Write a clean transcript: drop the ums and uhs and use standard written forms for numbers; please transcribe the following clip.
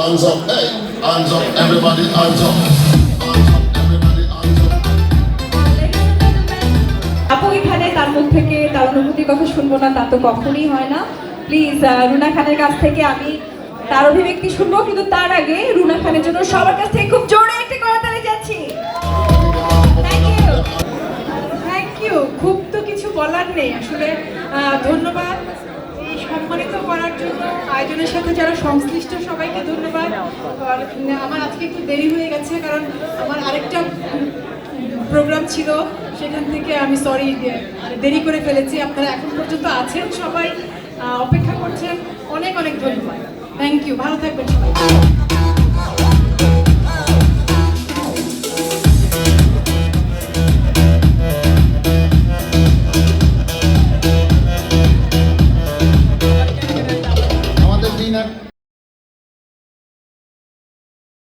hands up, hey, hands up, everybody hands up. আপু এখানে তার মুখ থেকে তার অনুভূতির কথা শুনবো না, তা তো কখনোই হয় না। প্লিজ রুনা খানের কাছ থেকে আমি তার অভিব্যক্তি শুনবো, কিন্তু তার আগে রুনা খানের জন্য সবার কাছ থেকে খুব জোরে একটা করতালি যাচ্ছি। Thank you. খুব তো কিছু বলার নেই আসলে। ধন্যবাদ এই সম্মানিত করার জন্য, আয়োজনের সাথে যারা সংশ্লিষ্ট সবাইকে ধন্যবাদ। আর আমার আজকে একটু দেরি হয়ে গেছে, কারণ আমার আরেকটা প্রোগ্রাম ছিল, সেখান থেকে আমি সরি দেরি করে ফেলেছি। আপনারা এখন পর্যন্ত আছেন, সবাই অপেক্ষা করছেন, অনেক অনেক ধন্যবাদ। থ্যাংক ইউ, ভালো থাকবেন সবাই।